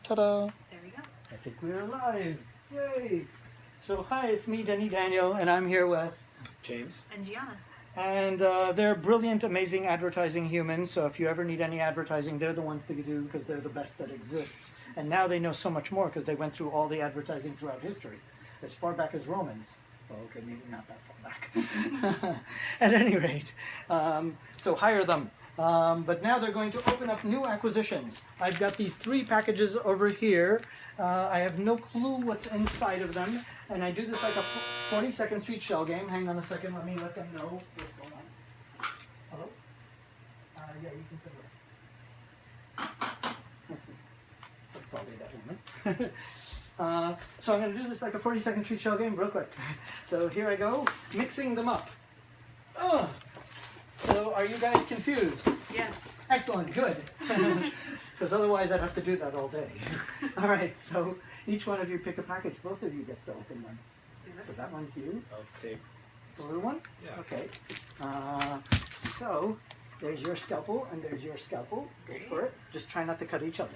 Ta-da! There we go. I think we're live. Yay! So hi, it's me, Denny Daniel, and I'm here with James. And Gianna. And they're brilliant, amazing advertising humans. So if you ever need any advertising, they're the ones to do because they're the best that exists. And now they know so much more because they went through all the advertising throughout history, as far back as Romans. Well, okay, maybe not that far back. At any rate, so hire them. But now they're going to open up new acquisitions. I've got these 3 packages over here. I have no clue what's inside of them. And I do this like a 42nd Street shell game. Hang on a second, let me let them know what's going on. Hello? Yeah, you can sit there. That's probably that woman. So I'm going to do this like a 42nd Street shell game real quick. So here I go, mixing them up. So are you guys confused? Yes. Excellent, good. Because otherwise I'd have to do that all day. All right, so each one of you pick a package. Both of you get to open one. So that one's you. I'll take The little one? Yeah. Okay. So there's your scalpel and there's your scalpel. Go for it. Just try not to cut each other.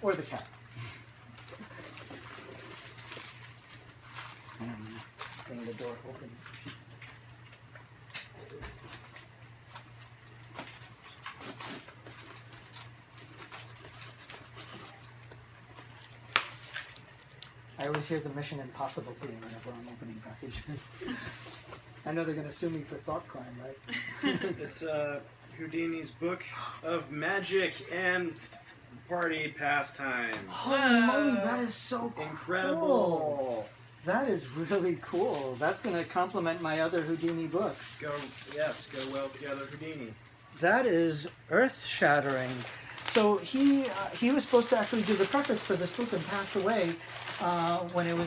Or the cat. And then the door opens. I always hear the Mission Impossible theme whenever I'm opening packages. I know they're going to sue me for thought crime, right? It's Houdini's book of magic and party pastimes. Holy moly, that is so cool. Incredible. That is really cool. That's going to complement my other Houdini book. Go well with the other Houdini. That is earth-shattering. So he was supposed to actually do the preface for this book and passed away when it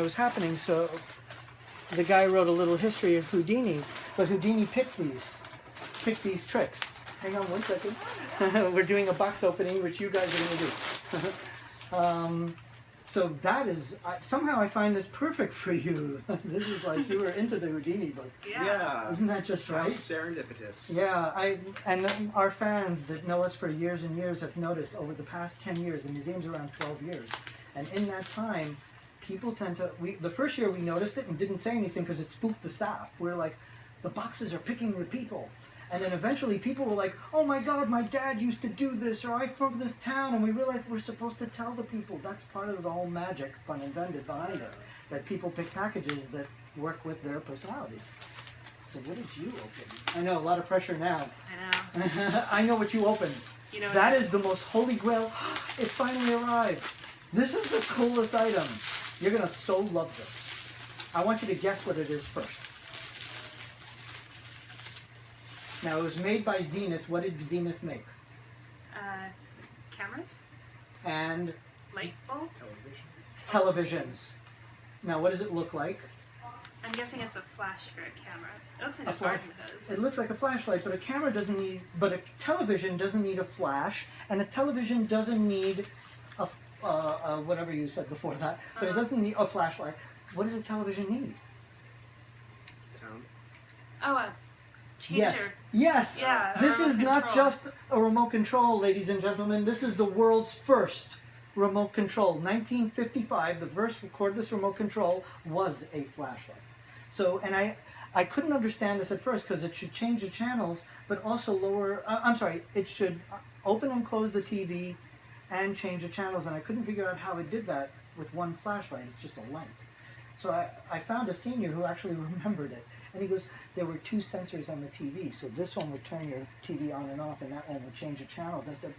was happening. So the guy wrote a little history of Houdini, but Houdini picked these tricks. Hang on one second. We're doing a box opening, which you guys are going to do. So that is somehow I find this perfect for you. This is like you were into the Houdini book. Yeah. Isn't that just right? How serendipitous. Yeah, and our fans that know us for years and years have noticed over the past 10 years, the museum's around 12 years, and in that time, people tend to, the first year we noticed it and didn't say anything because it spooked the staff. We're like, the boxes are picking the people. And then eventually people were like, oh my God, my dad used to do this, or I'm from this town, and we realized we're supposed to tell the people. That's part of the whole magic, pun intended, behind it, that people pick packages that work with their personalities. So what did you open? I know, a lot of pressure now. I know. I know what you opened. You know That is the most holy grail. It finally arrived. This is the coolest item. You're going to so love this. I want you to guess what it is first. Now, it was made by Zenith. What did Zenith make? Cameras? And Light bulbs? televisions. Now, what does it look like? I'm guessing it's a flash for a camera. It looks like A a flash. garden does. It looks like a flashlight, but a camera doesn't need, but a television doesn't need a flash, and a television doesn't need a whatever you said before that, but it doesn't need a flashlight. What does a television need? Sound. Oh, a changer. Yes. Yes. Yeah, a This remote is not control. just a remote control, ladies and gentlemen. This is the world's first remote control. 1955, the first cordless remote control was a flashlight. So, and I couldn't understand this at first because it should change the channels, but also lower, it should open and close the TV and change the channels, and I couldn't figure out how it did that with one flashlight. It's just a light. So I found a senior who actually remembered it, and he goes, there were 2 sensors on the TV, so this one would turn your TV on and off, and that one would change the channels. I said,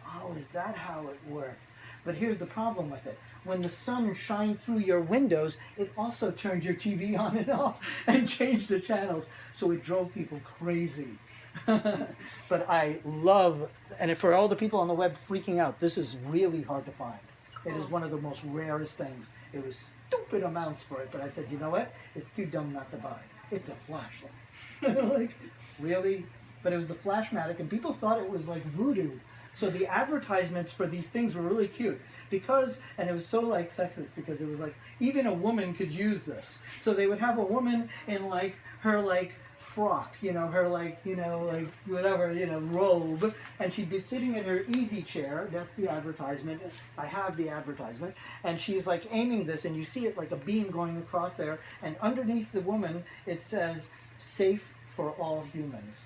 oh, is that how it worked? But here's the problem with it. When the sun shined through your windows, it also turned your TV on and off and changed the channels. So it drove people crazy. But I love, and for all the people on the web freaking out, this is really hard to find. It is one of the most rarest things. It was stupid amounts for it, but I said, you know what? It's too dumb not to buy. It's a flashlight. Like, really? But it was the flashmatic, and people thought it was like voodoo. So the advertisements for these things were really cute because, and it was so like sexist because it was like, even a woman could use this. So they would have a woman in like her like frock, you know, her like, you know, like whatever, you know, robe, and she'd be sitting in her easy chair. That's the advertisement. I have the advertisement, and she's like aiming this, and you see it like a beam going across there, and underneath the woman it says "Safe for all humans."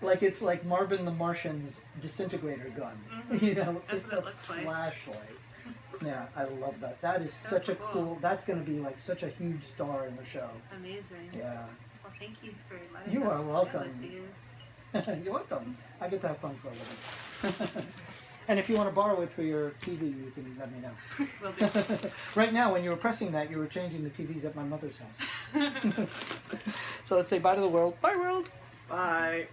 Like it's like Marvin the Martian's disintegrator gun. Mhm. You know, That's it's what a it looks like. flashlight. Yeah, I love that. That is such a cool. That's going to be like such a huge star in the show. Amazing. Yeah. Well, thank you for letting You us are play welcome. with these. You're welcome. I get to have fun for a living. And if you want to borrow it for your TV, you can let me know. Will do. Right now, when you were pressing that, you were changing the TVs at my mother's house. So let's say bye to the world. Bye, world. Bye.